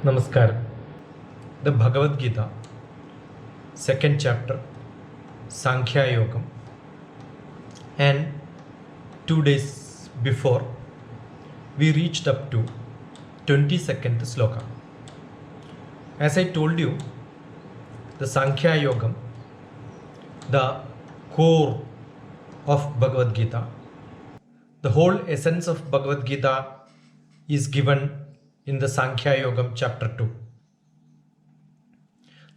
Namaskar. The Bhagavad Gita, second chapter, Sankhya Yogam, and 2 days before we reached up to 22nd sloka. As I told you, the Sankhya Yogam, the core of Bhagavad Gita, the whole essence of Bhagavad Gita is given in the Sankhya Yogam chapter 2.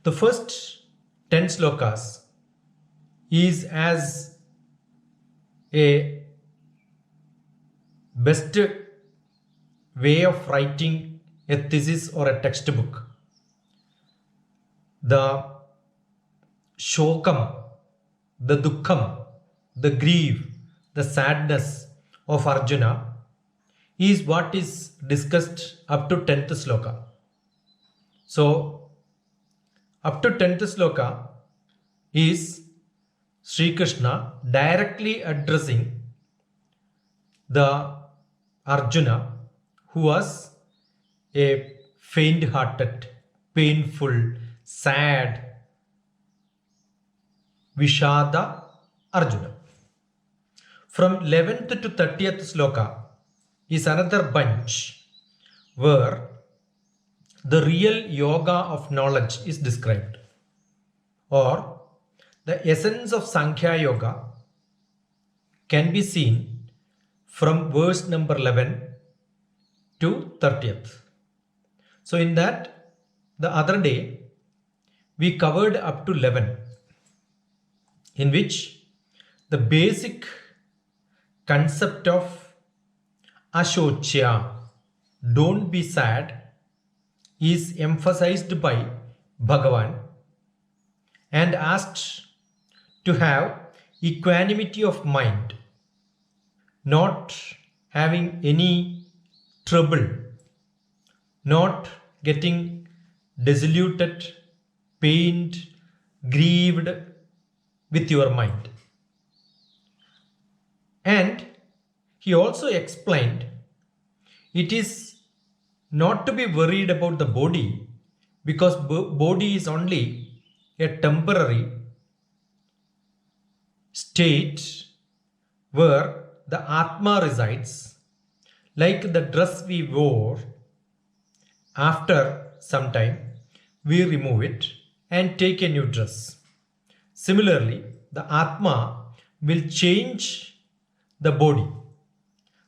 The first 10 slokas is as a best way of writing a thesis or a textbook. The shokam, the dukkham, the grief, the sadness of Arjuna is what is discussed up to 10th sloka. So, up to 10th sloka is Sri Krishna directly addressing the Arjuna who was a faint-hearted, painful, sad, Vishada Arjuna. From 11th to 30th sloka is another bunch where the real yoga of knowledge is described, or the essence of Sankhya Yoga can be seen from verse number 11 to 30th. So in that, the other day we covered up to 11, in which the basic concept of Ashochya, don't be sad, is emphasized by Bhagavan and asked to have equanimity of mind, not having any trouble, not getting disoluted, pained, grieved with your mind. And he also explained it is not to be worried about the body, because body is only a temporary state where the Atma resides, like the dress we wore. After some time we remove it and take a new dress. Similarly, the Atma will change the body.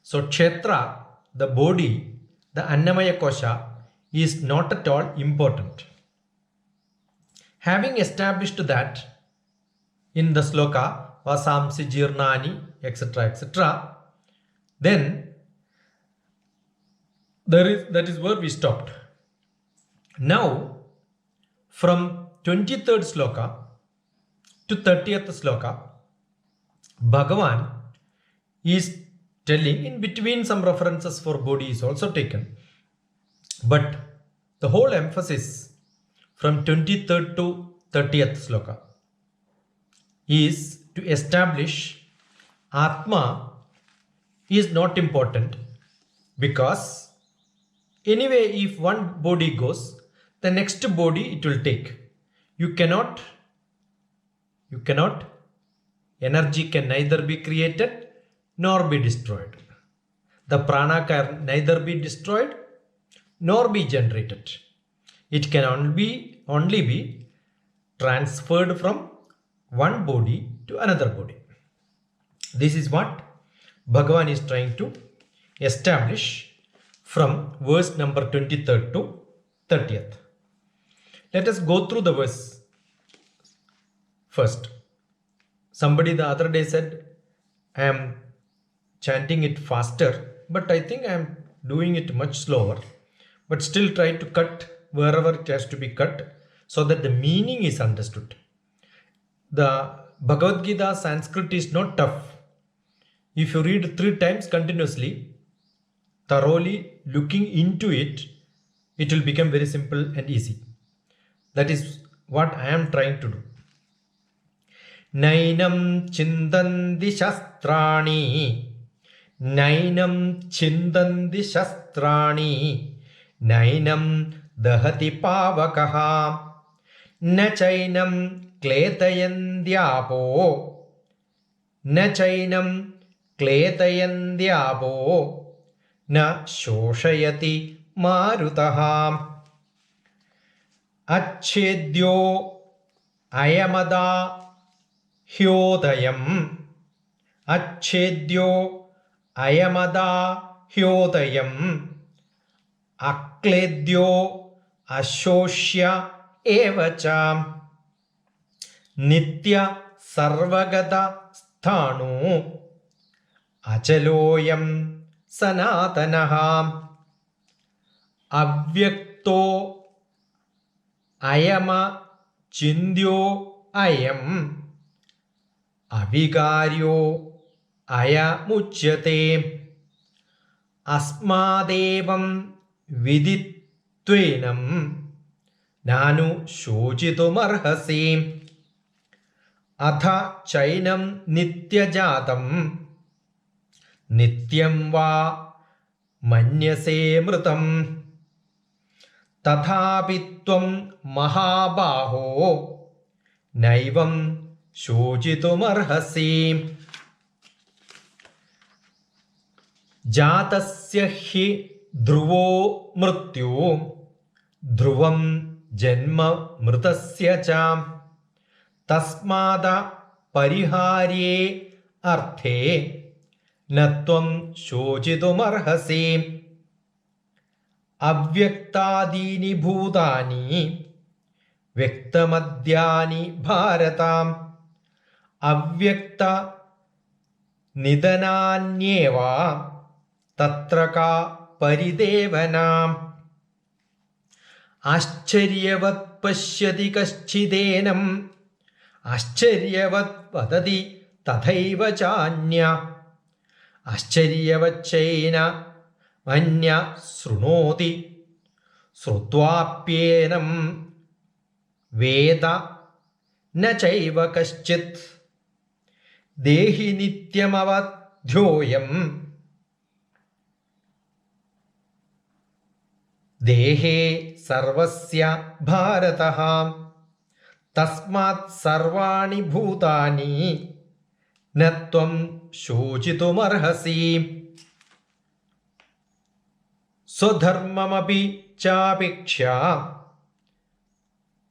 So Kshetra, the body, the Annamaya Kosha, is not at all important. Having established that in the sloka, Vasamsi Jirnani, etc., then that is where we stopped. Now, from 23rd sloka to 30th sloka, Bhagavan is telling, in between some references for body is also taken, but the whole emphasis from 23rd to 30th sloka is to establish Atma is not important, because anyway if one body goes, the next body it will take. You cannot, energy can neither be created nor be destroyed. The prana can neither be destroyed nor be generated. It can only be transferred from one body to another body. This is what Bhagavan is trying to establish from verse number 23rd to 30th. Let us go through the verse first. Somebody the other day said, I am chanting it faster, but I think I am doing it much slower, but still try to cut wherever it has to be cut so that the meaning is understood. The Bhagavad Gita Sanskrit is not tough. If you read 3 times continuously, thoroughly looking into it, it will become very simple and easy. That is what I am trying to do. Nainam chindandi shastrani Nainam chindandi shastrani നൈനം ദഹതി പാവകഃ ന ചൈനം ക്ലേദയന്ത്യാപോ ന ചൈനം ക്ലേദയന്ത്യാപോ ന ശോഷയതി മാരുതഃ അച്ഛേദ്യോ അയമദാ ഹ്യോദയം അച്ഛേദ്യോ അയമദാ ഹ്യോദയം അക്ലേദ്യോ അശോഷ്യ ഏവ ച നിത്യ സർവഗത സ്ഥാണു അചലോയം സനാതനഃ അവ്യക്തോ അയമ ചിന്യോ അയം അവികാര്യോ അയമുച്യത്തെ അസ്മാദേവം വിദിത്വേനം നാനു ശോചിതുമർഹസി അഥ ചൈനം നിത്യജാതം നിത്യം വാ മന്യസേ മൃതം തഥാപി ത്വം മഹാബാഹോ നൈവം ശോചിതുമർഹസി ജാതസ്യ ഹി ധ്രുവോ മൃത്യു ധ്രുവം ജന്മ മൃതസ്യ ച തസ്മാദ പരിഹാര്യേ അർത്ഥേ ന ത്വം ശോചിതുമർഹസി അവ്യക്താദീനി ഭൂതാനി വ്യക്തമദ്യാനി ഭാരത അവ്യക്ത നിധനാന്യേവ തത്ര കാ പരിദേവന ആശ്ചര്യവത് പശ്യതി കശ്ചിദേനം ആശ്ചര്യവത് വദതി തഥൈവ ചാന്യ ആശ്ചര്യവച്ചൈന മന്യ ശൃണോതി ശ്രുത്വാപ്യേനം വേദ ന ചൈവ കശ്ചിത് ദേഹി നിത്യമവധ്യോയം ദേഹേ സർവസ്യ ഭാരതഃ തസ്മാത് സർവാണി ഭൂതാനി ന ത്വം ശോചിതുമർഹസി സ്വധർമ്മമപി ചാപേക്ഷ.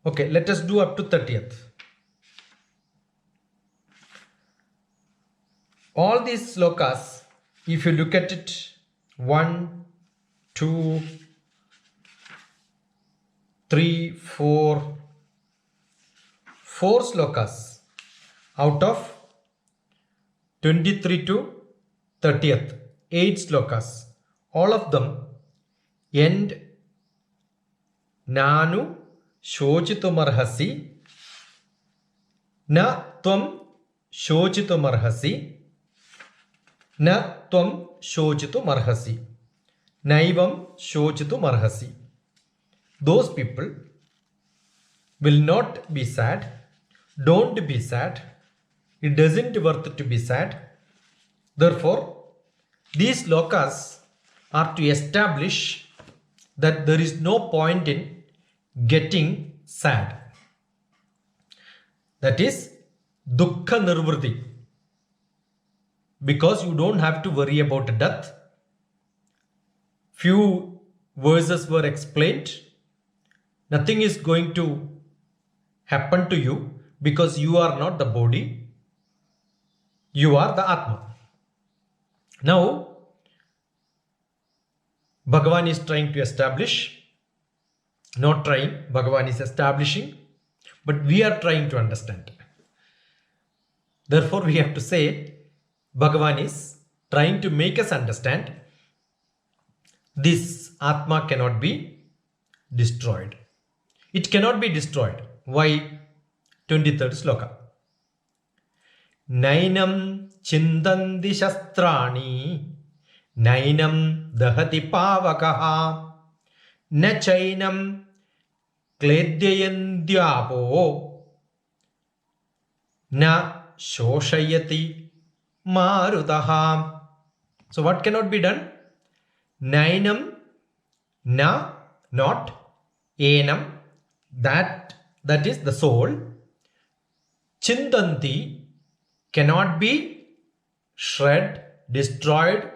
Okay, let us do up to 30th. All these slokas, if you look at it, 1, 2, 3, 4 slokas out of 23 to 30th, 8 slokas. All of them end nanu ശോചിതുമർഹസി ന ത്വം ശോചിതുമർഹസി ന ത്വം ശോചിതുമർഹസി നൈവം ശോചിതുമർഹസി. Those people will not be sad. Don't be sad. It doesn't worth to be sad. Therefore, these slokas are to establish that there is no point in getting sad. That is dukkha nirvrti, because you don't have to worry about death. Few verses were explained. Nothing is going to happen to you because you are not the body, you are the Atma. Now Bhagavan is trying to establish, not trying, Bhagavan is establishing, but we are trying to understand. Therefore, we have to say Bhagavan is trying to make us understand this Atma cannot be destroyed. It cannot be destroyed. Why? 23rd sloka. Nainam chindanti shastrani നൈനം ദഹതി പാവകഃ ന ചൈനം ക്ലേദ്യയന്ത്യാപോ ന ശോഷയതി മാരുതഃ. So what cannot be done? Nainam na not enam, that is the soul. Chintanti cannot be shred, destroyed,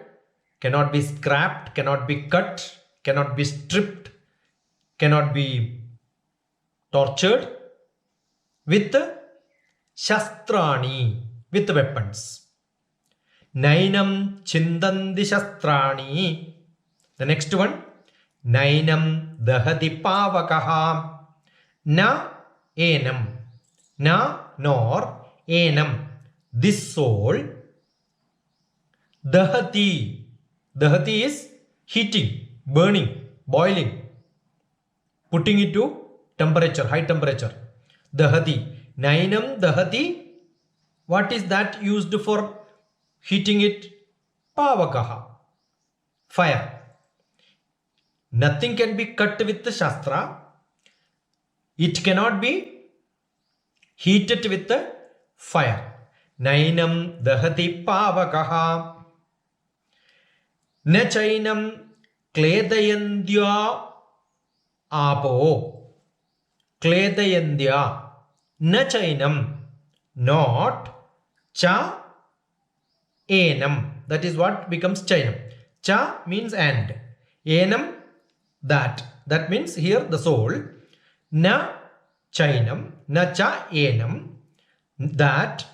cannot be scrapped, cannot be cut, cannot be stripped, cannot be tortured with shastrani, with weapons. Nainam chindanti shastrani. The next one, nainam dahati pavakaha. Na enam, na nor enam, this soul. Dahati, dahati is heating, burning, boiling, putting it to temperature, high temperature. Dahati, nainam dahati. What is that used for heating it? Pavakaha, fire. Nothing can be cut with the shastra. It cannot be heated with the fire. Nainam dahati pavakaha. Na chainam kledayandya apo. Kledayandya. Na chainam. Not cha enam. That is what becomes chainam. Cha means and. Enam, that. That means here the soul. Na chainam, na cha enam, that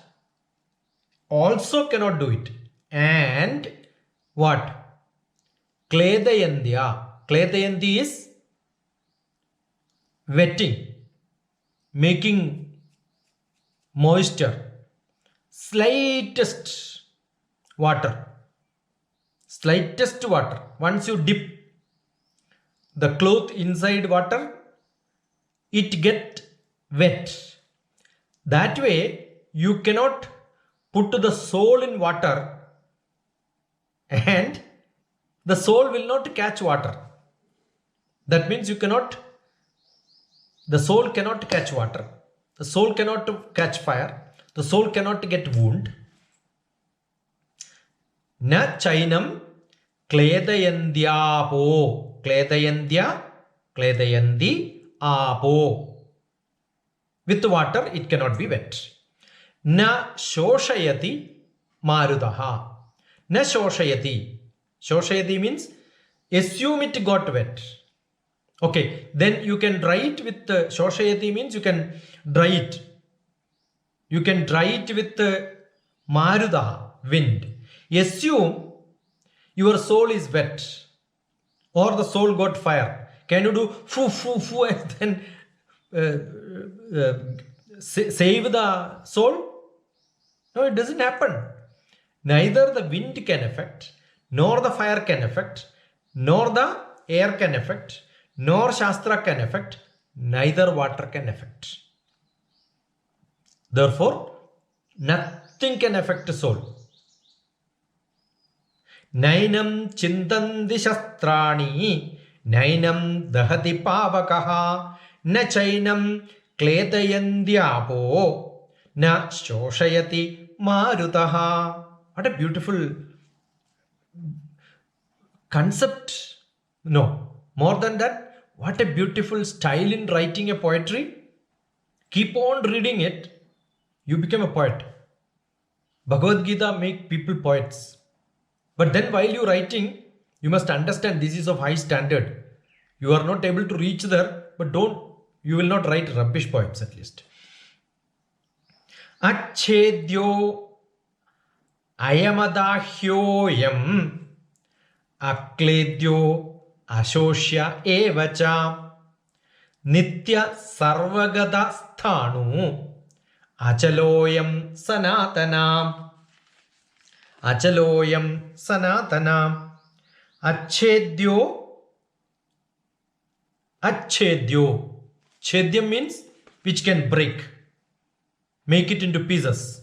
also cannot do it. And what? Kledayandya. Kledayandi is wetting, making moisture. Slightest water. Slightest water. Once you dip the cloth inside water, it get wet. That way, you cannot put the soul in water and the soul will not catch water. That means the soul cannot catch water. The soul cannot catch fire. The soul cannot get wound. Na chainam kledayandyapo. Kledayandya, kledayandi. Apo. With water, it cannot be wet. Na shoshayati marudaha. Na shoshayati. Shoshayati means assume it got wet. Okay, then you can dry it with shoshayati means you can dry it. You can dry it with marudaha, wind. Assume your soul is wet or the soul got fire. Can you do foo foo foo and then save the soul? No, it doesn't happen. Neither the wind can affect, nor the fire can affect, nor the air can affect, nor Shastra can affect, neither water can affect. Therefore, nothing can affect the soul. Nainam chintanti shastrani. Nainam dahati pavakaha. Na chainam kledayandyapo. Na shoshayati marutaha. What a beautiful concept. No, more than that, what a beautiful style in writing a poetry. Keep on reading it, you become a poet. Bhagavad Gita make people poets. But then while you writing, you must understand this is of high standard. You are not able to reach there, but you will not write rubbish poems at least. Achedyo ayamadahyoyam akledyo ashoshya evacha nitya sarvagada sthanu achaloyam sanatana. Achaloyam sanatana. Achedyo. Achedyo. Chedyam means which can break. Make it into pieces.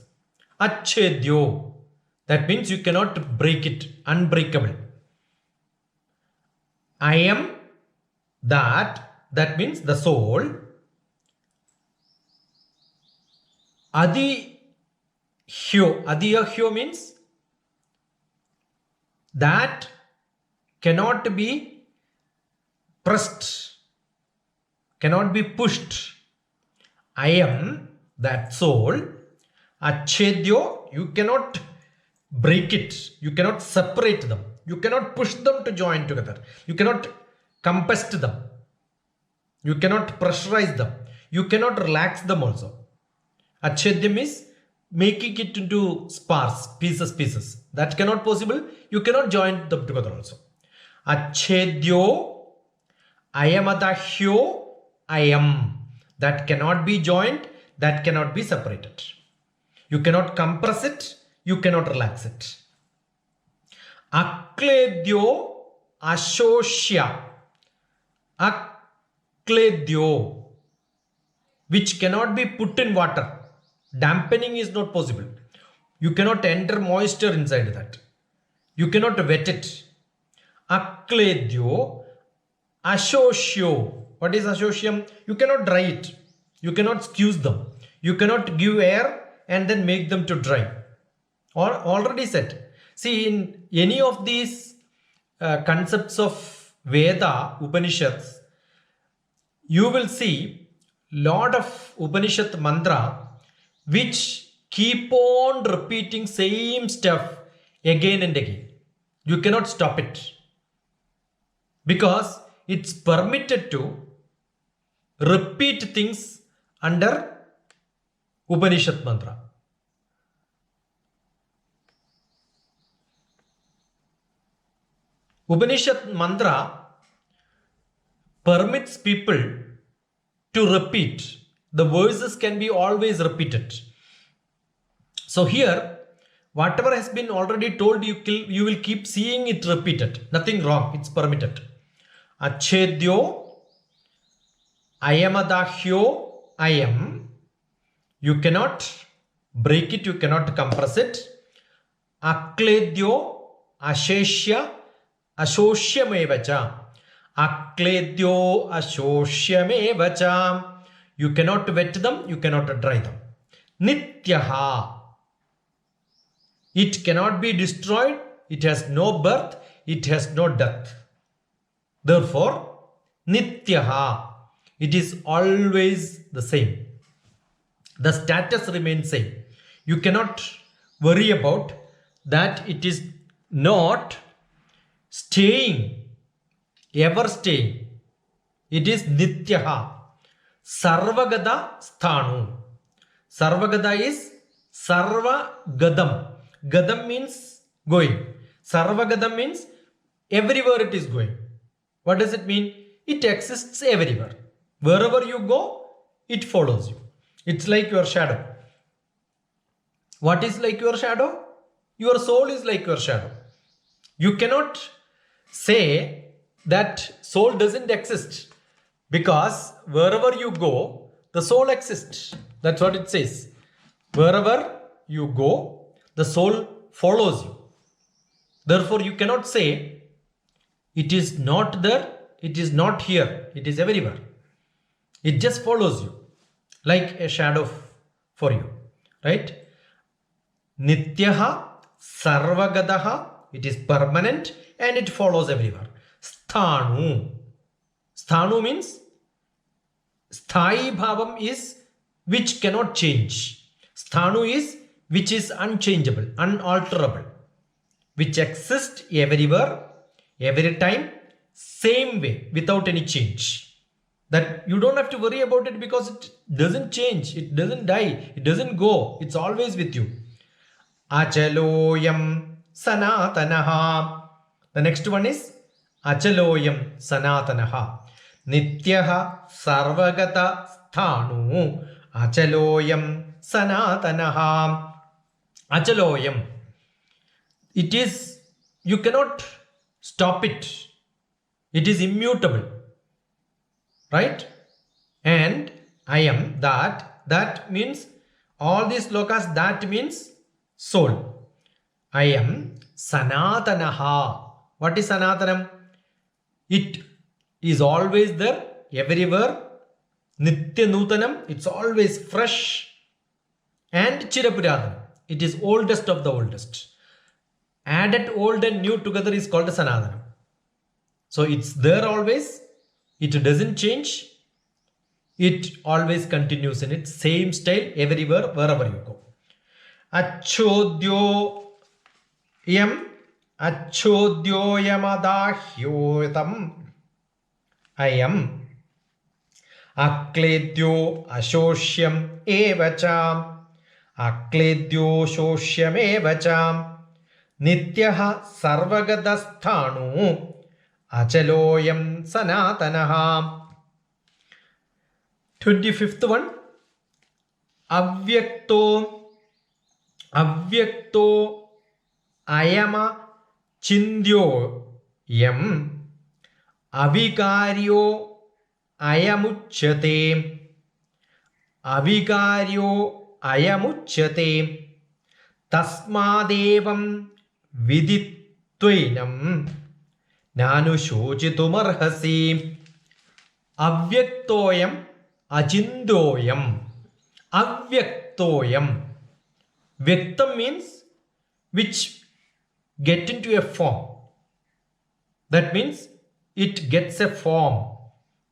Achedyo. That means you cannot break it. Unbreakable. I am that. That means the soul. Adihyo. Adihyo means that cannot be pressed, cannot be pushed. I am that soul. Achedyo, you cannot break it. You cannot separate them. You cannot push them to join together. You cannot compress them. You cannot pressurize them. You cannot relax them also. Achedyam is making it into sparse, pieces. That cannot possible. You cannot join them together also. Achedyo, ayamadakhyo, I am. That cannot be joined. That cannot be separated. You cannot compress it. You cannot relax it. Akledyo, ashoshya. Akledyo, which cannot be put in water. Dampening is not possible. You cannot enter moisture inside that. You cannot wet it. Akledyo, ashoshyo. What is ashosham? You cannot dry it. You cannot squeeze them. You cannot give air and then make them to dry. Or already said. See, in any of these concepts of Veda, Upanishads, you will see lot of Upanishad mantra which keep on repeating same stuff again and again. You cannot stop it. Because it's permitted to repeat things under Upanishad mantra. Upanishad mantra permits people to repeat. The verses can be always repeated. So here, whatever has been already told, you will keep seeing it repeated. Nothing wrong. It's permitted. Achedyo, ayamadahyo, I am. You cannot break it. You cannot compress it. Akledyo, asheshya, ashoshyameva. Akledyo, ashoshyameva. You cannot wet them. You cannot dry them. Nityaha. It cannot be destroyed. It has no birth. It has no death. Therefore, Nityaha. It is always the same. The status remains same. You cannot worry about that. It is not staying, ever staying. It is Nityaha. Sarvagada sthanu. Sarvagada is Sarvagadam. Gadam means going. Sarvagadam means everywhere it is going. What does it mean? It exists everywhere. Wherever you go, it follows you. It's like your shadow. What is like your shadow? Your soul is like your shadow. You cannot say that soul doesn't exist, because wherever you go, the soul exists. That's what it says. Wherever you go, the soul follows you. Therefore, you cannot say it is not there, it is not here, it is everywhere. It just follows you like a shadow for you, right? Nityaha, Sarvagadaha, it is permanent and it follows everywhere. Sthanu. Sthanu means Sthai bhavam is which cannot change. Sthanu is which is unchangeable, unalterable, which exists everywhere, every time, same way, without any change. That you don't have to worry about it because it doesn't change, it doesn't die, it doesn't go, it's always with you. Achaloyam sanatanaha. The next one is Achaloyam sanatanaha. Nityaha sarvagata sthanu. Achaloyam sanatanaha. Achaloyam. It is, you cannot stop it. It is immutable. Right? And I am that. That means all these lokas, that means soul. I am sanatanaha. What is sanatanam? It is always there, everywhere. Nitya nutanam. It's always fresh. And chirapuradhanam. It is oldest of the oldest. Added old and new together is called sanatana. So it's there always, It doesn't change. It always continues in its same style everywhere, wherever you go. Achodyo yam achodyoyamadahyotam ayam akledyo ashoshyam evacham akledyo shoshyam evacham nityah sarvagadasthanu achaloyam sanatanaha. 25th one. Avyakto ayama chindyo yam avikaryo ayamuchyate tasmadevam viditvainam nanushochitumarhasi. Avyaktoyam achindyoyam. Avyaktoyam. Vyaktam means which get into a form. That means it gets a form.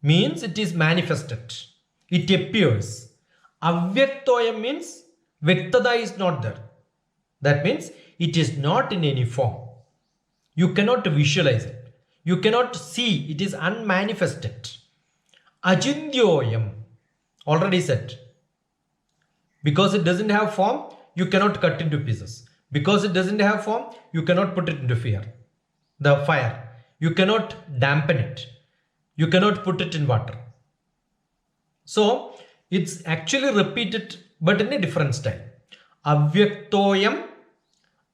Means it is manifested. It appears. Avyaktoyam means Vyaktada is not there. That means it is not in any form. You cannot visualize it. You cannot see. It is unmanifested. Achindyoyam. Already said. Because it doesn't have form, you cannot cut into pieces. Because it doesn't have form, you cannot put it into the fire. You cannot dampen it. You cannot put it in water. So, it's actually repeated but in a different style. Avyaktoyam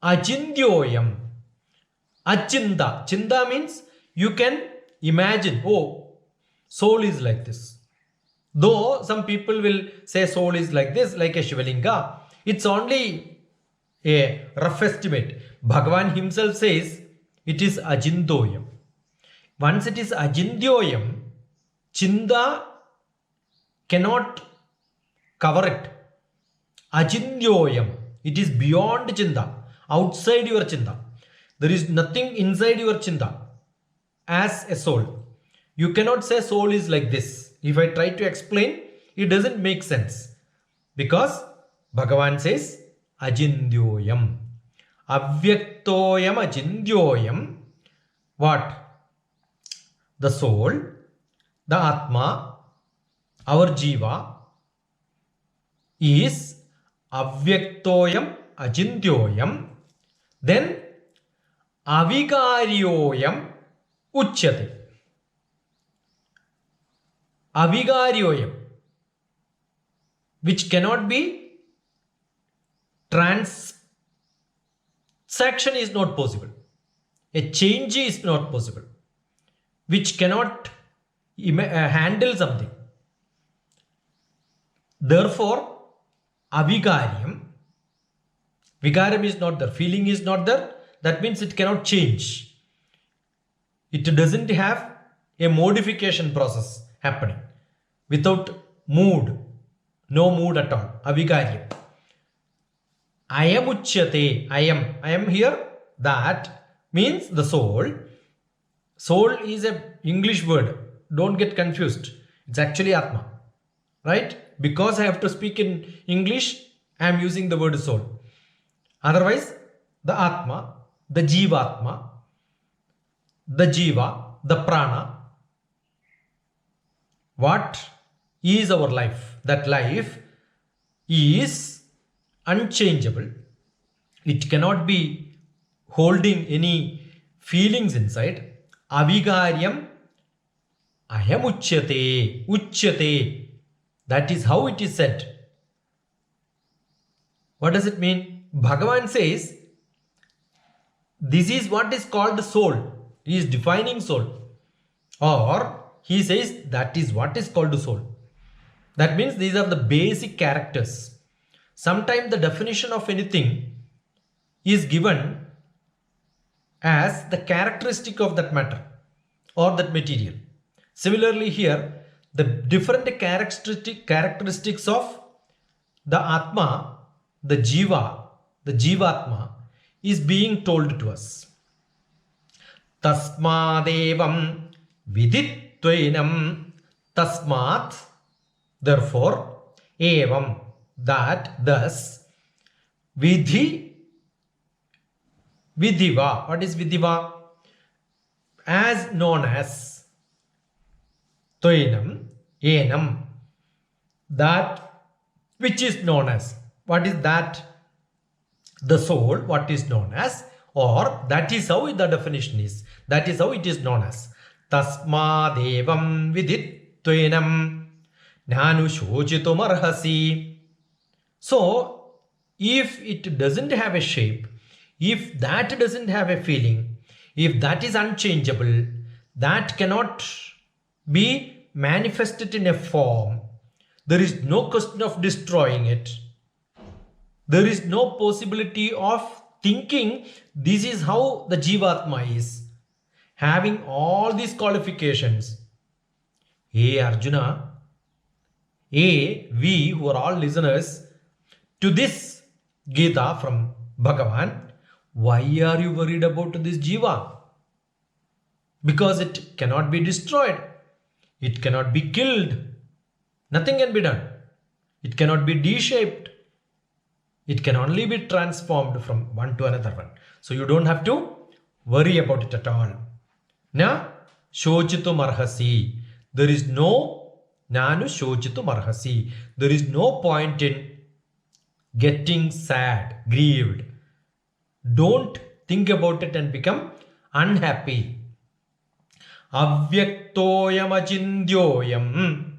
achindyoyam. Achinda. Chinda means you can imagine, oh, soul is like this. Though some people will say soul is like this, like a Shivalinga, it's only a rough estimate. Bhagavan himself says it is Ajindoyam. Once it is Ajindyoyam, Chinda cannot cover it. Ajindyoyam, it is beyond Chinda, outside your Chinda. There is nothing inside your Chinda as a soul. You cannot say soul is like this. If I try to explain, it doesn't make sense. Because Bhagavan says Ajindyoyam. Avyaktoyam Ajindyoyam. What? The soul, the Atma, our Jiva is Avyaktoyam Ajindyoyam. Then Avikaryoyam Uchyate. Avikaryoyam, which cannot be transaction is not possible. A change is not possible. Which cannot handle something. Therefore, avikaryam, vikaram is not there, feeling is not there. That means it cannot change. It doesn't have a modification process happening. Without mood, no mood at all. Avikaryam. Ayamuchyate. I am here. That means the soul. Soul is an English word. Don't get confused. It's actually Atma. Right? Because I have to speak in English, I am using the word soul. Otherwise, the Atma, the Jivatma, the Jiva, the Prana. What is our life? That life is unchangeable. It cannot be holding any feelings inside. Avikaryam ayamuchyate. Uchyate. That is how it is said. What does it mean? Bhagavan says, this is what is called soul. He is defining soul. Or he says that is what is called soul. That means these are the basic characters. Sometimes the definition of anything is given as the characteristic of that matter or that material. Similarly here, the different characteristics of the Atma, the Jiva, the Jivatma is being told to us. Tasmadevam vidit Tvainam tasmat, therefore, evam, that, thus, vidhi, vidhiva. What is vidhiva? As known as. Tvainam, enam, that which is known as. What is that? The soul, what is known as, or that is how the definition is. That is how it is known as. Tasmadevam viditvenam nanu shochitumarhasi. So, if it doesn't have a shape, if that doesn't have a feeling, if that is unchangeable, that cannot be manifested in a form, there is no question of destroying it. There is no possibility of thinking this is how the Jivatma is. Having all these qualifications. Hey Arjuna, we who are all listeners to this Gita from Bhagavan, why are you worried about this Jiva? Because it cannot be destroyed. It cannot be killed. Nothing can be done. It cannot be de-shaped. It can only be transformed from one to another one. So you don't have to worry about it at all. Na shochitum arhasi. There is no nanu shochitum arhasi. There is no point in getting sad, grieved. Don't think about it and become unhappy. Avyaktoyam achindyoyam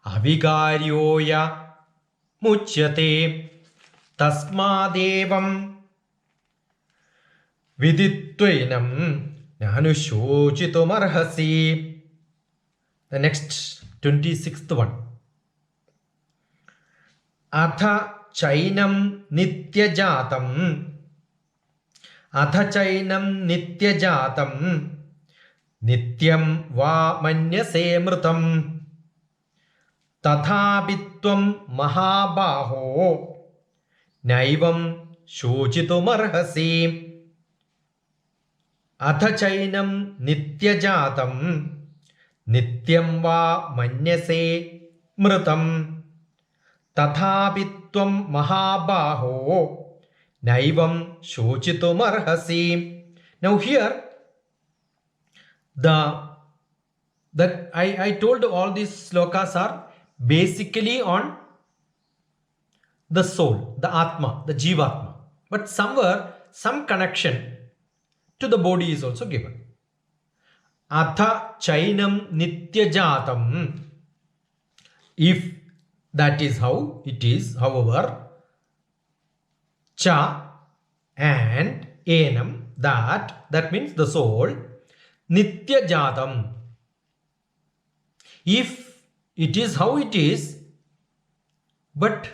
avikaryoya muchyate. Tasmadevam viditvenam nanushochitumarhasi. The next 26th one. Atha chainam nityajatam. Atha chainam nityajatam. Nityam va manyase mrutam. Tathabitvam mahabaho. Naivam shochitumarhasi. Atha chainam nityajatam. Nityam va manyase mrutam. Tathabitvam mahabaho. Naivam shochitumarhasi. Now here, I told all these slokas are basically on the soul, the Atma, the Jivatma. But somewhere, some connection to the body is also given. Atha chainam nityajatam. If that is how it is, however, cha and enam, that means the soul, nityajatam. If it is how it is, but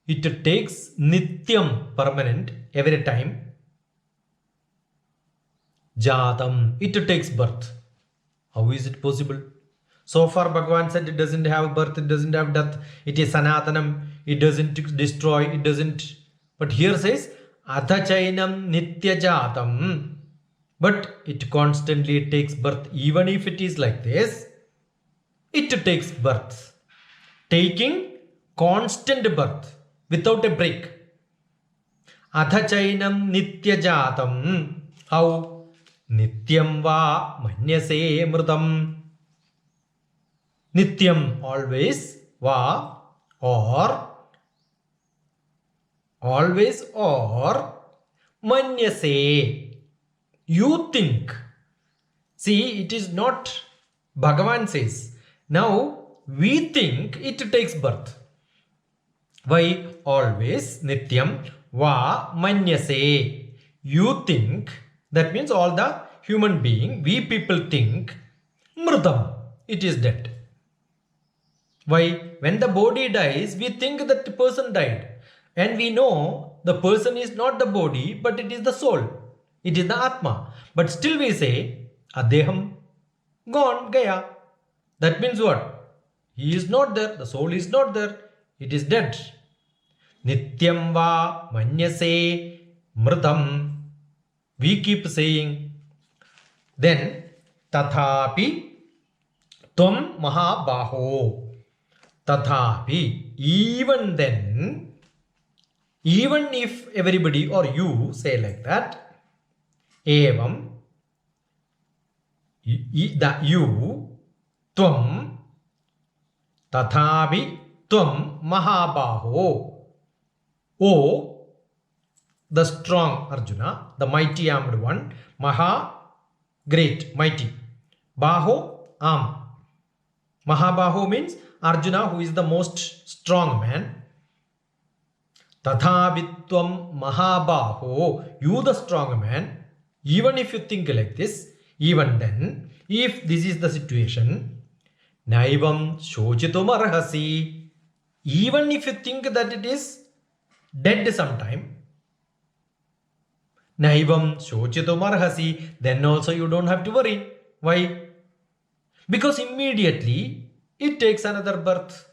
it takes nityam, permanent, every time. Jatam, it takes birth. How is it possible? So far Bhagavan said it doesn't have birth, it doesn't have death, it is sanatanam, it doesn't destroy, it doesn't. But here says, athachainam nityajatam. But it constantly takes birth. Even if it is like this, it takes birth. Taking constant birth without a break. Athachainam nityajatam. How? Nityam va manyase mrutam. Nityam, always, va, or, always, or, manyase, you think. See, it is not Bhagavan says. Now, we think it takes birth. Why? Always, nityam, va, manyase. You think, that means all the human being, we people think, mrutam, it is dead. Why? When the body dies, we think that the person died. And we know the person is not the body, but it is the soul. It is the Atma. But still we say, Adeham, gone, gaya. That means what? He is not there. The soul is not there. It is dead. Nityam va manyase mrutam. We keep saying. Then, tathapi Tvam Mahabaho. Tathapi. Even then, even if everybody or you say like that, evam, the you, tvam, tathapi, tvam Mahabaho. O, the strong Arjuna, the mighty armed one, Maha, great, mighty. Baho, arm. Mahabaho means Arjuna, who is the most strong man. Tathabitvam Mahabaho, you the strong man. Even if you think like this, even then, if this is the situation, Naivam Shochitum Arhasi, even if you think that it is dead sometime, Naivam Shochitum Arhasi, then also you don't have to worry. Why? Because immediately it takes another birth.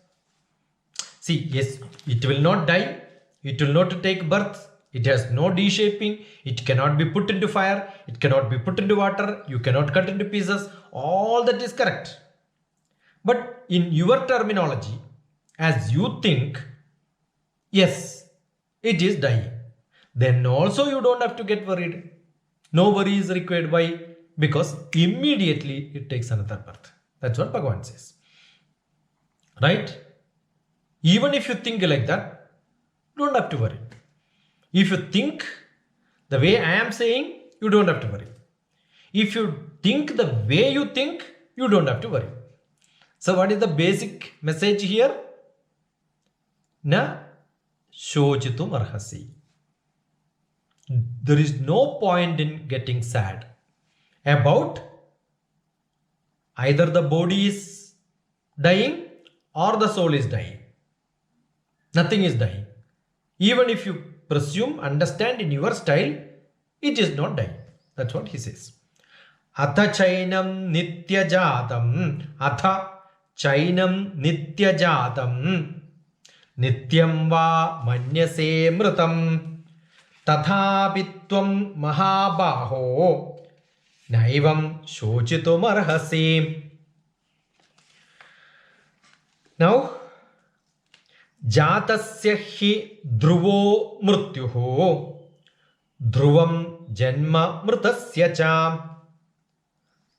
See, yes, it will not die. It will not take birth. It has no de-shaping. It cannot be put into fire. It cannot be put into water. You cannot cut into pieces. All that is correct. But in your terminology, as you think, yes, it is dying. Then also you don't have to get worried. No worry is required. Why? Because immediately it takes another birth. That's what Bhagavan says. Right? Even if you think like that, don't have to worry. If you think the way I am saying, you don't have to worry. If you think the way you think, you don't have to worry. So what is the basic message here? Na shochitum arhasi. There is no point in getting sad about either the body is dying or the soul is dying. Nothing is dying. Even if you presume, understand in your style, it is not dying. That's what he says. Atha chainam nitya jatam. Atha chainam nitya jatam. Nityam va manyase mritam. Tathabitvam mahabaho. Naivam shochitum arhasi. Now, Jatasya hi dhruvo mrityuho. Dhruvam janma mritasya cha.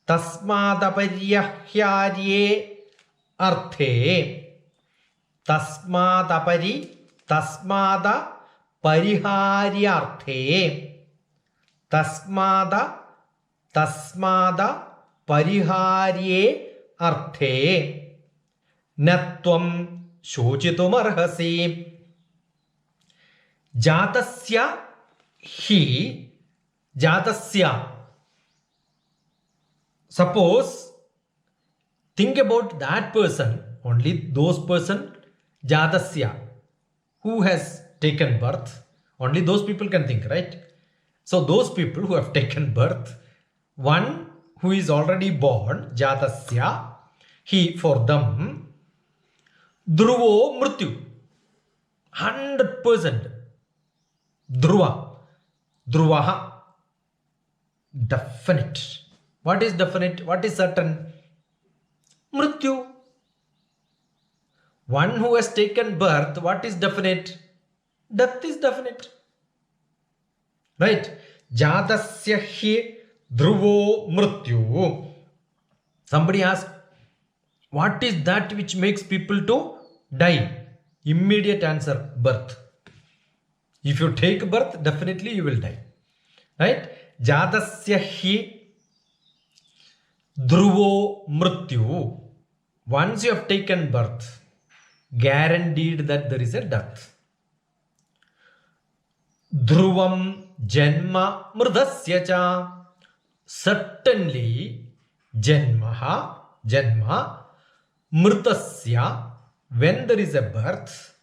Tasmadaparyahyarye arthe. Tasmada pariharyarthe. Tasmada pariharye arthe. Natvam shochitum arhasi. Jatasya hi. Jatasya. Suppose, think about that person, only those person, Jatasya, who has taken birth. Only those people can think, right? So those people who have taken birth, one who is already born, Jatasya, he, for them, Dhruvo Mrityu, 100%. Dhruva, Dhruvaha, definite. What is definite? What is certain? Mrityu. One who has taken birth, what is definite? Death is definite. Right? Jatasya hi dhruvo mrityu. Somebody asked, what is that which makes people to die? Immediate answer, birth. If you take birth, definitely you will die. Right? Jatasya hi dhruvo mrityu. Once you have taken birth, guaranteed that there is a death. Dhruvam janma mridasya cha. Certainly, janma, mritasya, when there is a birth,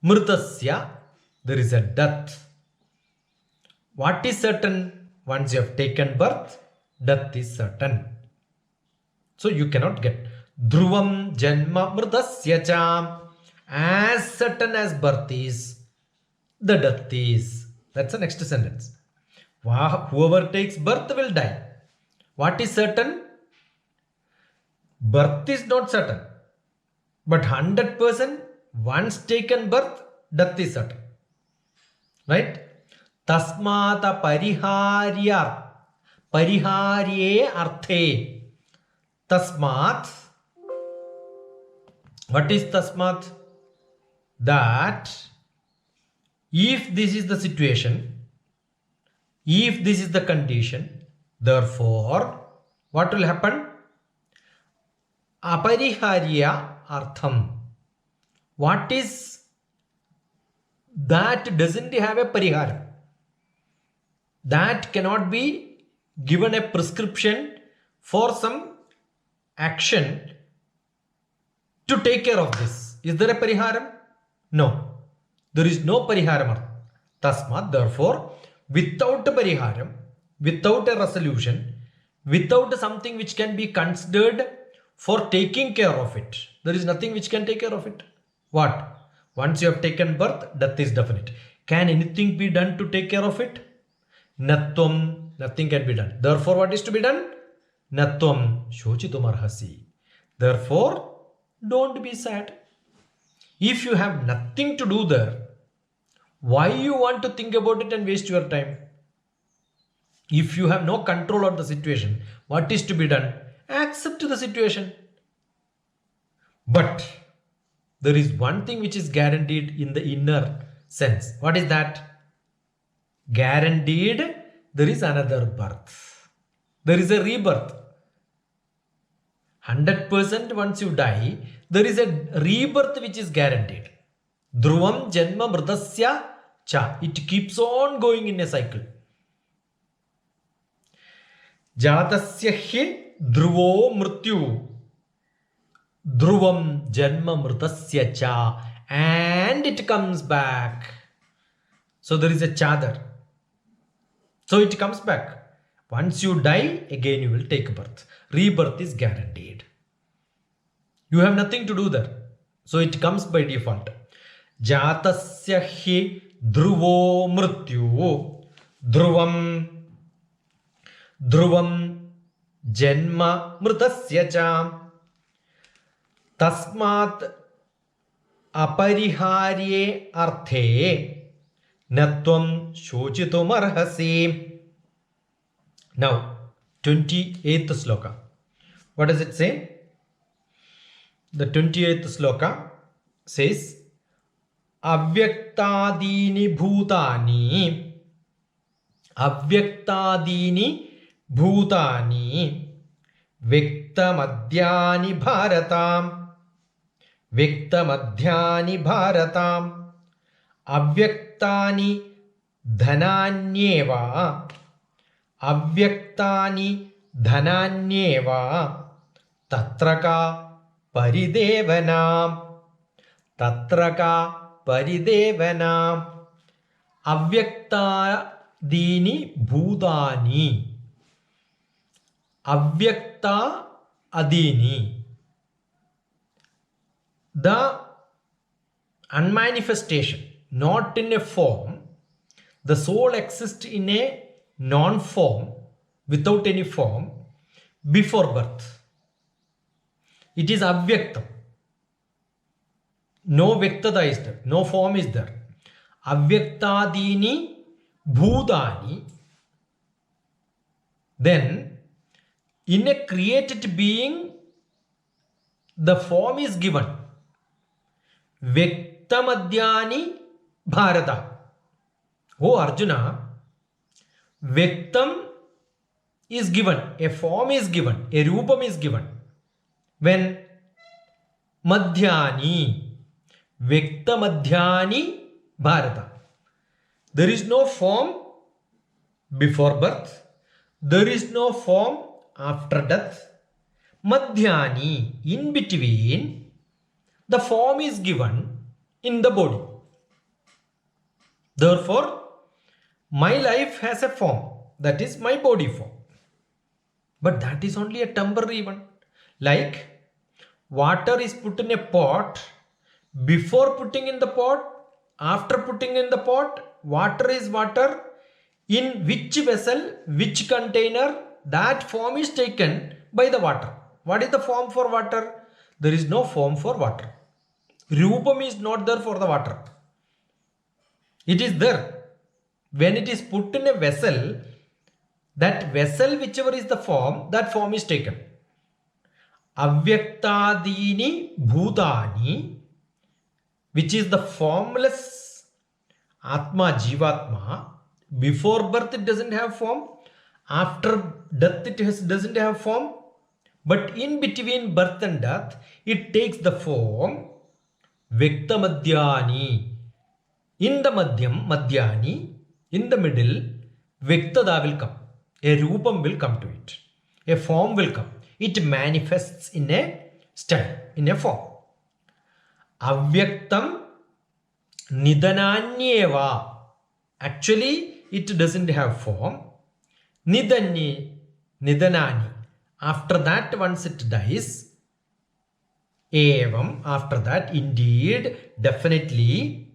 mritasya, there is a death. What is certain? Once you have taken birth, death is certain. So you cannot get dhruvam janma mritasya cha. As certain as birth is, the death is. That's the next sentence. Whoever takes birth will die. What is certain? birth is not certain. But 100% once taken birth, death is certain. Right? Tasmata pariharye arthe. Tasmat. What is tasmat? That if this is the situation, if this is the condition, therefore, what will happen? Apariharya artham. What is that doesn't have a parihara? That cannot be given a prescription for some action to take care of this. Is there a pariharam? No. There is no pariharam. Tasmat, therefore, without a pariharam, without a resolution, without something which can be considered for taking care of it, there is nothing which can take care of it. What? Once you have taken birth, death is definite. Can anything be done to take care of it? Natvam, nothing can be done. Therefore, what is to be done? Natvam shochitum arhasi. Therefore, don't be sad. If you have nothing to do there, why you want to think about it and waste your time? If you have no control on the situation, what is to be done? Accept the situation. But there is one thing which is guaranteed in the inner sense. What is that? Guaranteed, there is another birth. There is a rebirth. 100% once you die, there is a rebirth which is guaranteed. Dhruvam janma mridasya cha. It keeps on going in a cycle. Jatasya hi dhruvo mrityu. Dhruvam janma mritasya cha. And it comes back. So there is a chadar. So it comes back. Once you die, again you will take birth. Rebirth is guaranteed. You have nothing to do there. So it comes by default. Jatasya hi dhruvo mrityu. Dhruvam janma mritasya cha. Tasmat apariharye arthe natvam shochitum arhasi. Now, 28th sloka. What does it say? The 28th sloka says, Avyaktadini bhutani. Avyaktadini bhutani. Viktamadhyani bharatam. Viktamadhyani bharatam. Avyaktani dhananyeva. Avyaktani dhananyeva. Tatraka paridevanam. Tatraka paridevanam. Avyaktadini bhutani. Avyakta adini. The unmanifestation, not in a form. The soul exists in a non-form, without any form, before birth. It is avyaktam. No vyaktada is there, no form is there. Avyaktadini bhutani. Then, in a created being, the form is given. Vyaktamadhyani bharata. Oh Arjuna, Vyaktam is given, a form is given, a rupam is given. When Madhyani, Vyaktamadhyani bharata. There is no form before birth. There is no form after death. Madhyani, in between, the form is given in the body. Therefore, my life has a form, that is my body form. But that is only a temporary one. Like water is put in a pot. Before putting in the pot, after putting in the pot, water is water. In which vessel, which container, that form is taken by the water. What is the form for water? There is no form for water. Rupam is not there for the water. It is there. When it is put in a vessel, that vessel, whichever is the form, that form is taken. Avyaktadini bhutani, which is the formless Atma, Jivatma. Before birth it doesn't have form. After death it doesn't have form. But in between birth and death, it takes the form Vyaktamadhyani. In the Madhyam, Madhyani, in the middle, Vyaktada will come. A Rupam will come to it. A form will come. It manifests in a style, in a form. Avyaktam Nidananyeva. Actually, it doesn't have form. Nidanani. After that, once it dies, evam, after that, indeed, definitely,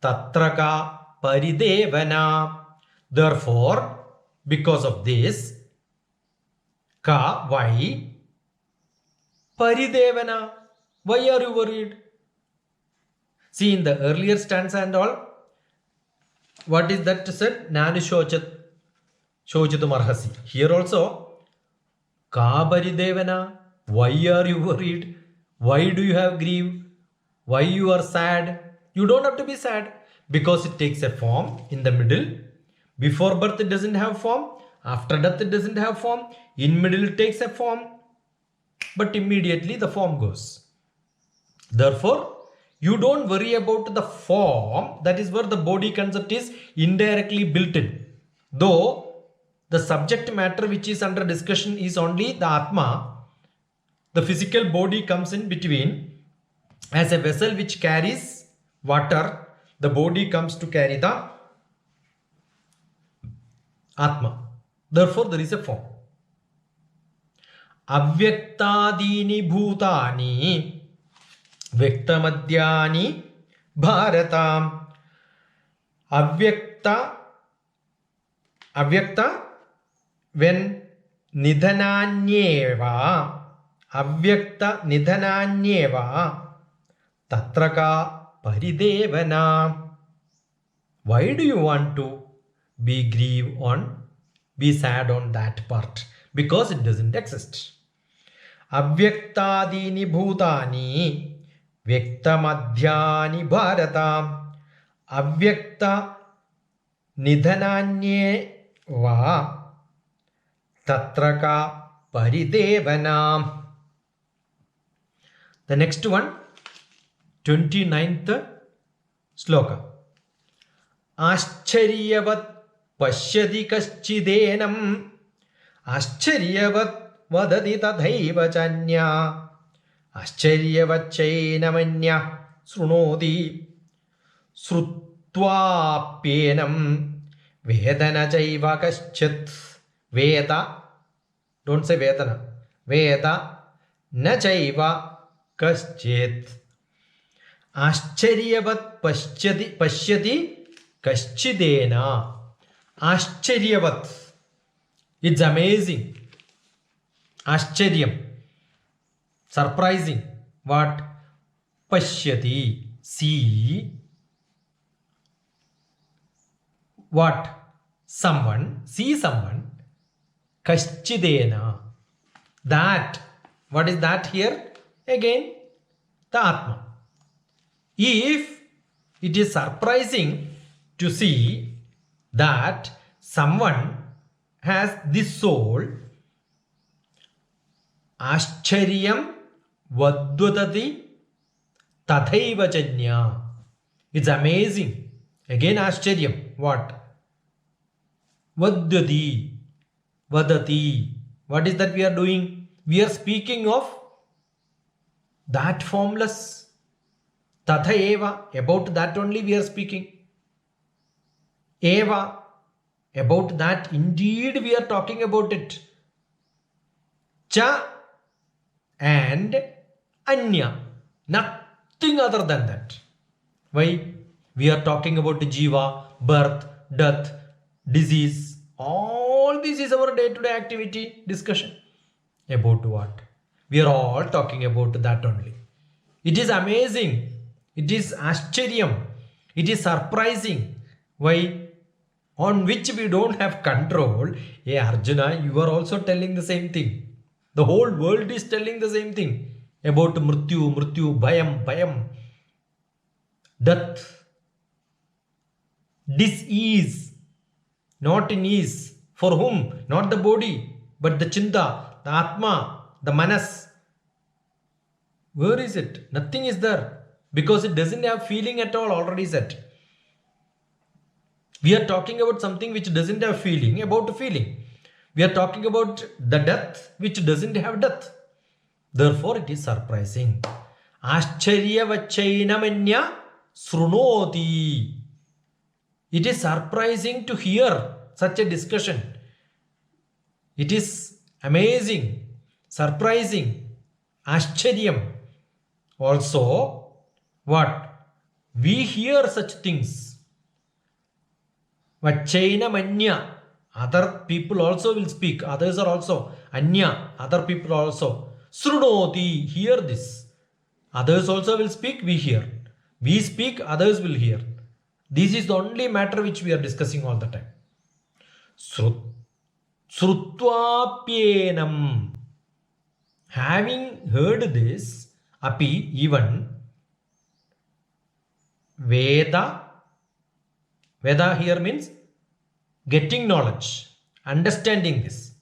tatraka paridevana. Therefore, because of this, ka, why? Paridevana. Why are you worried? See, in the earlier stanza and all, what is that said? Nanu shochatum arhasi. Here also, ka paridevana. Why are you worried? Why do you have grief? Why you are sad? You don't have to be sad, because it takes a form in the middle. Before birth it doesn't have form. After death it doesn't have form. In middle it takes a form. But immediately the form goes. Therefore, you don't worry about the form. That is where the body concept is indirectly built in. Though the subject matter which is under discussion is only the Atma, the physical body comes in between as a vessel which carries water. The body comes to carry the Atma. Therefore, there is a form. Avyaktadini bhutani Vyaktamadhyani bharatam. Avyakta, when nidhananyeva, avyakta nidhananyeva, tatraka paridevana. Why do you want to be sad on that part? Because it doesn't exist. Avyaktadini bhutani Vyaktamadhyani bharatam. Avyakta nidhananyeva tatraka paridevana. The next one, 29th sloka. Ascharyavat pashyati kaschidenam. Ascharyavat vadati tadhaiva chanya. Ascharyavatchainamanya srunodi srutvapyenam vedana chaiva kaschit. Veda, don't say vedana. Veda na chaiva kaschit. Ascharyavat pashyati kaschidena. Ascharyavat. It's amazing. Ascharya. Surprising. What? Pashyati. See. What? Someone. See someone. Kaschidena. That. What is that here? Again, the Atma. If it is surprising to see that someone has this soul, Ascharyam vadvatati tathaiva chanya. It's amazing. Again, Ascharyam. What? Vadvati. Vadati. What is that we are doing? We are speaking of that formless. Tatha eva. About that only we are speaking. Eva. About that indeed we are talking about it. Cha and Anya. Nothing other than that. Why? We are talking about Jiva, birth, death, disease. All this is our day-to-day activity discussion. About what? We are all talking about that only. It is amazing. It is Ashcharyam. It is surprising. Why? On which we don't have control. Hey Arjuna, you are also telling the same thing. The whole world is telling the same thing about Mrityu, Bhayam, death, dis-ease, not in ease. For whom? Not the body, but the Chinta, the Atma, the Manas. Where is it? Nothing is there because it doesn't have feeling at all, already said. We are talking about something which doesn't have feeling, about feeling. We are talking about the death which doesn't have death. Therefore, it is surprising. Ashcharyavachainamanya srunoti. It is surprising to hear such a discussion. It is amazing, surprising, Ashcharyam. Also, what? We hear such things. Vachainamanya. Other people also will speak. Others are also. Anya. Other people also. Srunoti. Hear this. Others also will speak. We hear. We speak. Others will hear. This is the only matter which we are discussing all the time. Srutvapyenam. Having heard this, api, even, Veda. Veda here means getting knowledge, understanding this,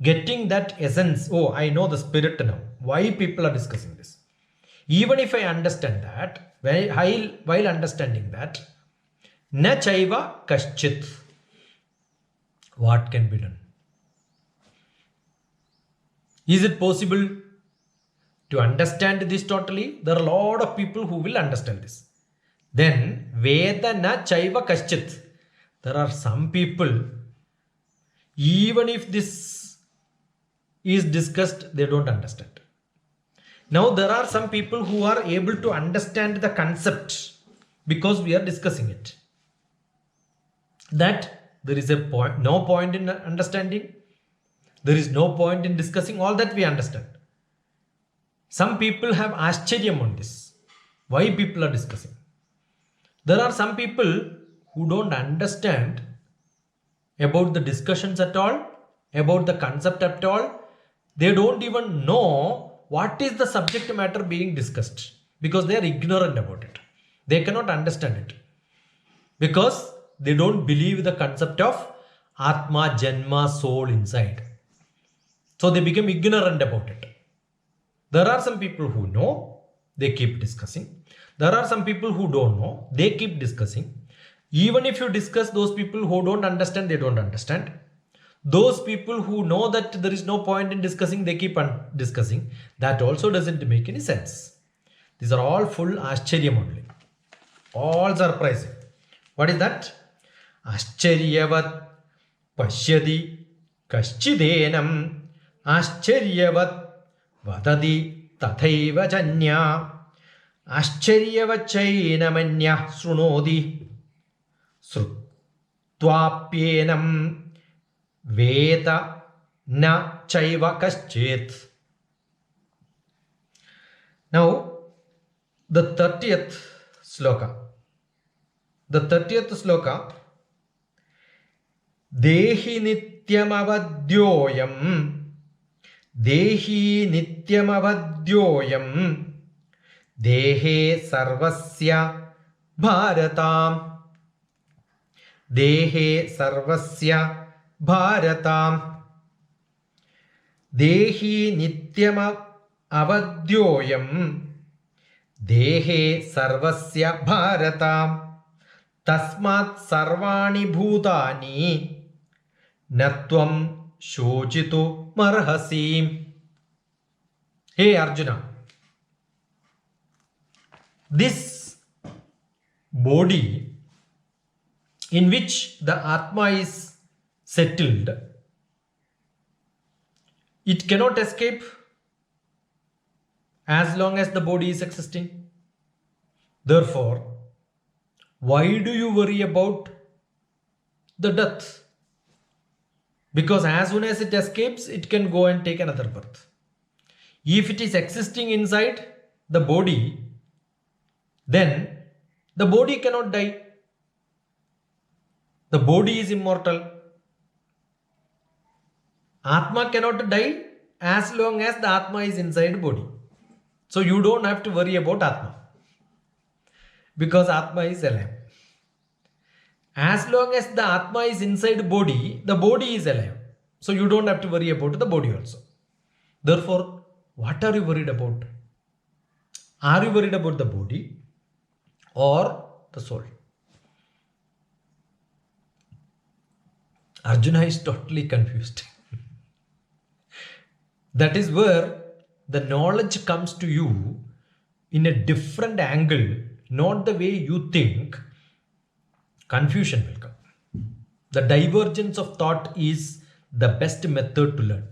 getting that essence. Oh, I know the spirit now. Why people are discussing this? Even if I understand that, while understanding that, na chaiva kaschit. What can be done? Is it possible to understand this totally? There are a lot of people who will understand this. Then, Veda na chaiva kaschit. There are some people, even if this is discussed, they don't understand. Now, there are some people who are able to understand the concept because we are discussing it. That there is no point in understanding. There is no point in discussing all that we understand. Some people have ashcharyam on this. Why people are discussing? There are some people who don't understand about the discussions at all, about the concept at all. They don't even know what is the subject matter being discussed because they are ignorant about it. They cannot understand it because they don't believe the concept of Atma, Janma, soul inside. So they become ignorant about it. There are some people who know, they keep discussing. There are some people who don't know, they keep discussing. Even if you discuss, those people who don't understand, they don't understand. Those people who know that there is no point in discussing, they keep on discussing. That also doesn't make any sense. These are all full ashcharyam only. All surprising. What is that? Ashcharyavat pashyadi kaschidenam ashcharyavat vadadi tathaiva janya ashcharyavachainamanya srunodi srutvapyenam Veda na chaiva kaschet. Now, the 30th sloka. The 30th sloka. Dehi nityam avadyoyam. Dehi nityam avadyoyam. Dehe sarvasya bharatam. Dehe sarvasya Bharatam. Dehi nityam avadyoyam. Dehe sarvasya bharatam. Tasmat sarvani bhutani. Natvam shochitu marhasim. Hey Arjuna, this body in which the Atma is settled, it cannot escape as long as the body is existing. Therefore, why do you worry about the death? Because as soon as it escapes, it can go and take another birth. If it is existing inside the body, then the body cannot die. The body is immortal. Atma cannot die as long as the Atma is inside body. So you don't have to worry about Atma, because Atma is alive. As long as the Atma is inside body, the body is alive. So you don't have to worry about the body also. Therefore, what are you worried about? Are you worried about the body or the soul? Arjuna is totally confused. That is where the knowledge comes to you in a different angle, not the way you think. Confusion will come. The divergence of thought is the best method to learn.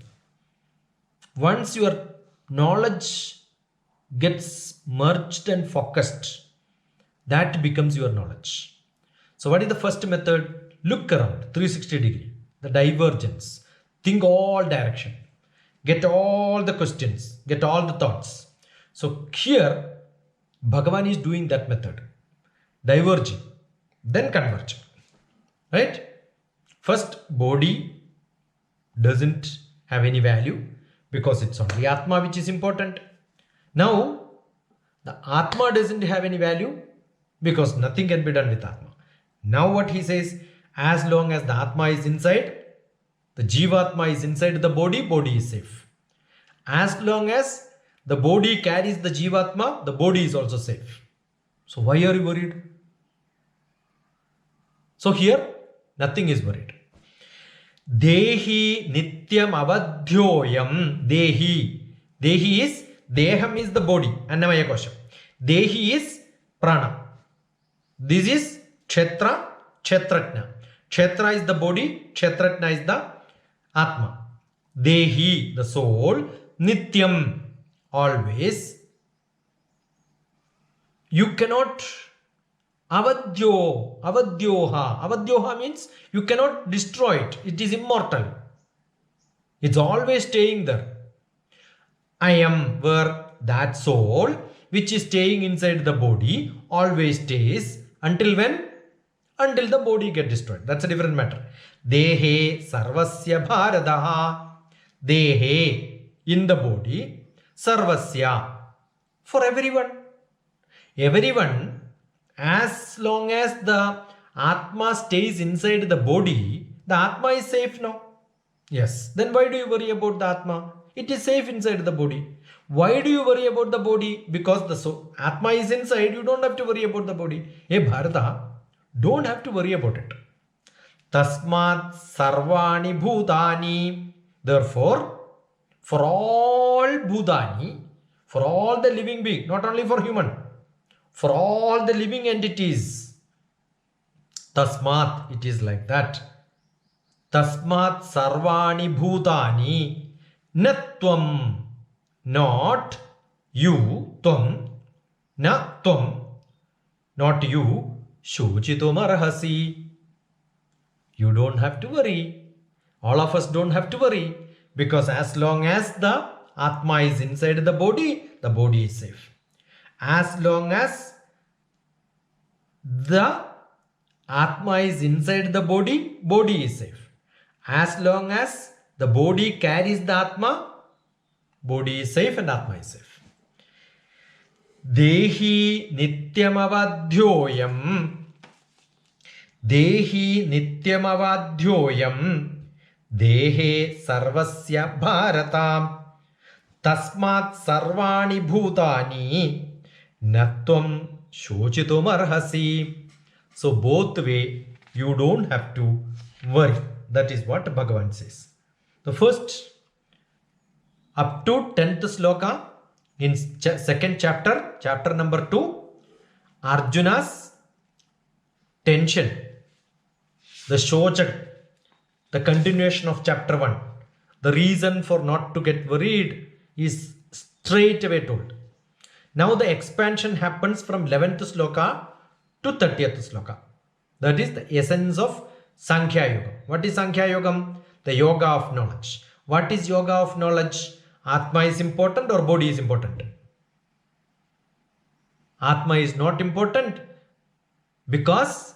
Once your knowledge gets merged and focused, that becomes your knowledge. So what is the first method? Look around 360 degree, the divergence. Think all direction. Get all the questions, get all the thoughts. So here, Bhagavan is doing that method. Diverging, then converging. Right? First, body doesn't have any value because it's only Atma which is important. Now, the Atma doesn't have any value because nothing can be done with Atma. Now what he says, as long as the Atma is inside, the Jivatma is inside the body, body is safe. As long as the body carries the Jivatma, the body is also safe. So why are you worried? So here, nothing is worried. Dehi nityam avadhyoyam. Dehi is, Deham is the body, Annamaya Kosha. Dehi is prana. This is Kshetra, Kshetratna. Kshetra is the body, Kshetratna is the Atma. Dehi, the soul, Nityam, always. You cannot Avadyoha means you cannot destroy it. It is immortal. It's always staying there. I am, where that soul which is staying inside the body always stays until when? Until the body gets destroyed. That's a different matter. Dehe sarvasya bharadaha. Dehe, in the body, sarvasya, for everyone. Everyone, as long as the Atma stays inside the body, the Atma is safe now. Yes. Then why do you worry about the Atma? It is safe inside the body. Why do you worry about the body? Because the Atma is inside, you don't have to worry about the body. Hey Bharata, don't have to worry about it. Tasmat sarvani bhutani. Therefore, for all bhutani, for all the living beings, not only for human, for all the living entities, tasmat, it is like that. Tasmat sarvani bhutani natvam, not you, tvam, na tvam, not you, shochitum arhasi. You don't have to worry. All of us don't have to worry, because as long as the Atma is inside the body is safe. As long as the Atma is inside the body is safe. As long as the body carries the Atma, body is safe and Atma is safe. Dehi nityamavadhyoyam. Dehi nityamavadhyoyam. Dehe sarvasya bharatam. Tasmat sarvani bhutani. Natvam shochitum arhasi. So both way, you don't have to worry. That is what Bhagavan says. The first, up to 10th sloka in second chapter, chapter number 2, Arjuna's tension, the shochak, the continuation of chapter 1. The reason for not to get worried is straight away told. Now the expansion happens from 11th sloka to 30th sloka. That is the essence of Sankhya Yoga. What is Sankhya Yogam? The yoga of knowledge. What is yoga of knowledge? Atma is important or body is important? Atma is not important because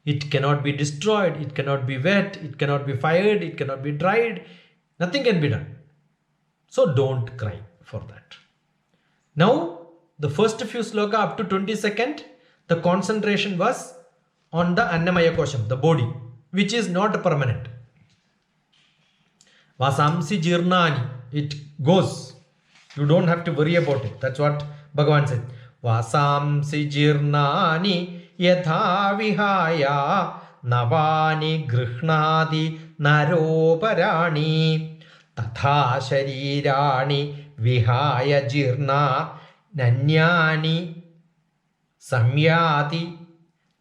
it cannot be destroyed, it cannot be wet, it cannot be fired, it cannot be dried, nothing can be done. So don't cry for that. Now, the first few sloka up to 22nd, the concentration was on the Annamaya Kosham, the body, which is not permanent. Vasamsi Jirnani, it goes. You don't have to worry about it. That's what Bhagavan said. Vasamsi Jirnani Yatha Vihaya Navani Grihnadi Naroparani Tatha Sharirani Vihaya Jirna Nanyani Samyati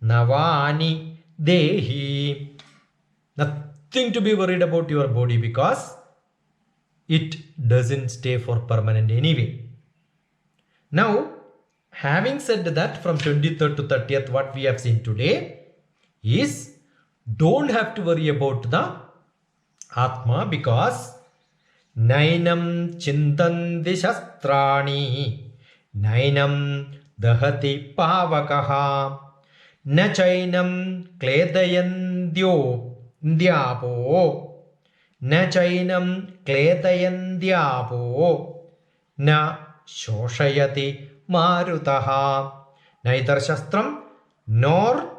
Navani Dehi. Nothing to be worried about your body because it doesn't stay for permanent anyway. Now, having said that, from 23rd to 30th, what we have seen today is don't have to worry about the Atma because Nainam Chintandi Shastrani Nainam Dahati Pavakaha Nachainam Kledayandyo Ndyapo Nachainam Kledayandyapo Na Shoshayati Marutaha. Neither Shastram nor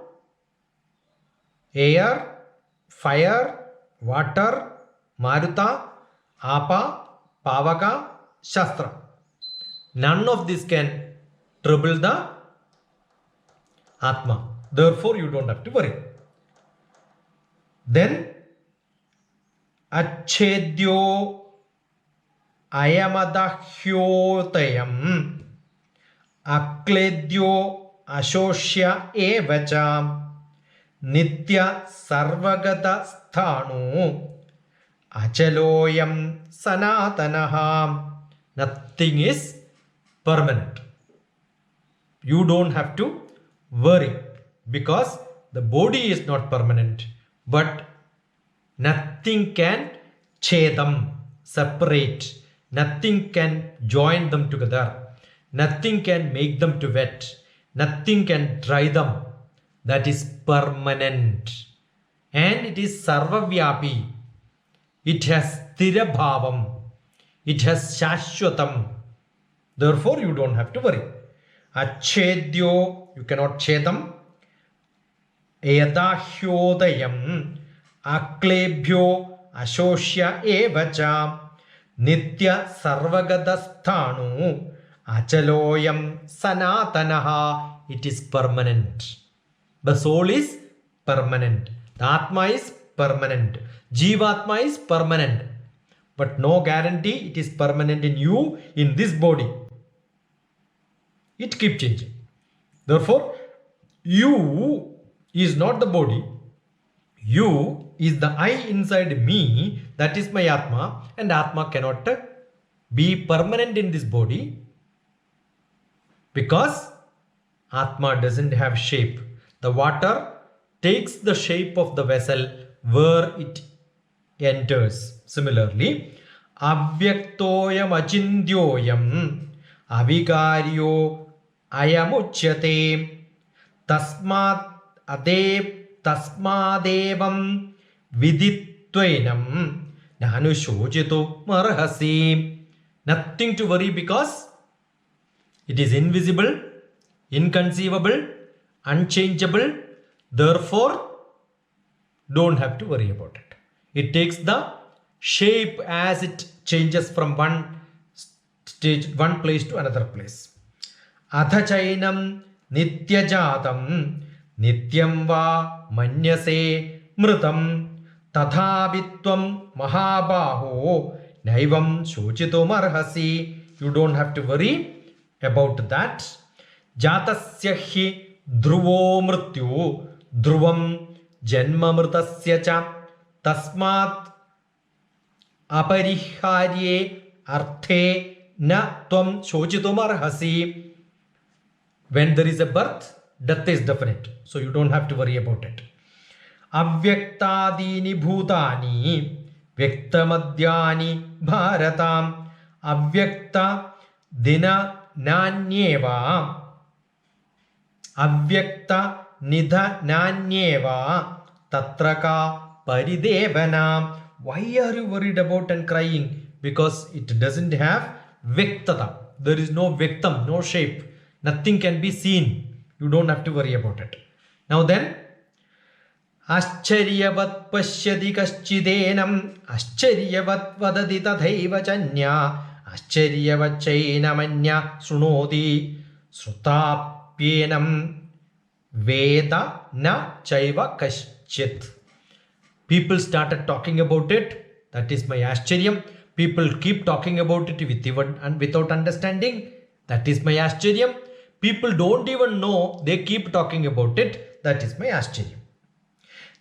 air, fire, water, Maruta, Apa, Pavaka, Shastra. None of this can trouble the Atma. Therefore, you don't have to worry. Then, Achedyo Ayamadahyotayam Akledyo Ashoshya Evacha Nitya Sarvagata Sthanu Achaloyam Sanatanaha. Nothing is permanent. You don't have to worry because the body is not permanent, but nothing can chedam, separate. Nothing can join them together. Nothing can make them to wet. Nothing can dry them. That is permanent. And it is sarvavyapi. It has sthirabhavam. It has shashwatam. Therefore, you don't have to worry. Achedyo, you cannot chedam. Yadahyodayam. Aklebhyo ashoshya evacha. Nitya sarvagadasthanu. Achaloyam sanatanaha. It is permanent. The soul is permanent. The Atma is permanent. Jivatma is permanent. But no guarantee it is permanent in you, in this body. It keeps changing. Therefore, you is not the body. You is the I inside me. That is my Atma. And Atma cannot be permanent in this body because Atma doesn't have shape. The water takes the shape of the vessel where it enters. Similarly, avyaktoyam achindyoyam avikaryo ayamuchyate tasmadevam viditvenam nanushojitu marhasi. Nothing to worry because it is invisible, inconceivable, unchangeable. Therefore, don't have to worry about it. It takes the shape as it changes from one stage, one place to another place. Adhachainam nityajatam nityam va manyase mritam tathabitvam mahabaho naivam shochitum arhasi. You don't have to worry about that. Jatasya hi dhruvo mrityu dhruvam janma mritasya cha tasmat apariharye arthe na tvam shochitum arhasi. When there is a birth, death is definite. So you don't have to worry about it. Avyaktadini bhutani Vyaktamadhyani bharatam avyakta dinananyeva avyakta nidhananyeva tatraka paridevana. Why are you worried about and crying? Because it doesn't have Vyaktata. There is no Vyaktam, no shape. Nothing can be seen. You don't have to worry about it. Now then, Ascharyavat pashyati kaschidenam Ascharyavat vadati tathaiva chanya Ascharyavat chainamanya shrunoti Srutapyenam Veda na chaiva kaschit. People started talking about it. That is my Ascharyam. People keep talking about it without understanding. That is my Ascharyam. People don't even know. They keep talking about it. That is my Ascharyam.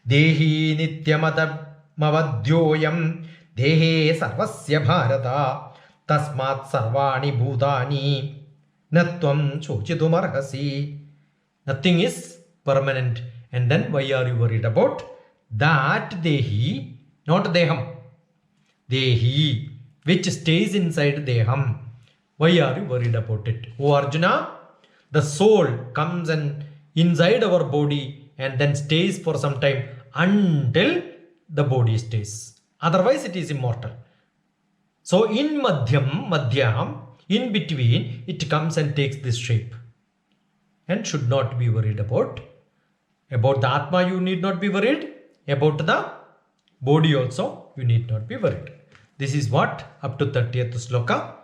Dehi nityamavadyoyam Dehe sarvasya bharata Tasmat sarvani bhutani Natvam chochitumarhasi. Nothing is permanent. And then why are you worried about that Dehi, not Deham? Dehi, which stays inside Deham. Why are you worried about it? Oh Arjuna, the soul comes and inside our body and then stays for some time until the body stays. Otherwise it is immortal. So in madhyam, in between, it comes and takes this shape. And should not be worried about. About the Atma you need not be worried. About the body also you need not be worried. This is what up to 30th sloka.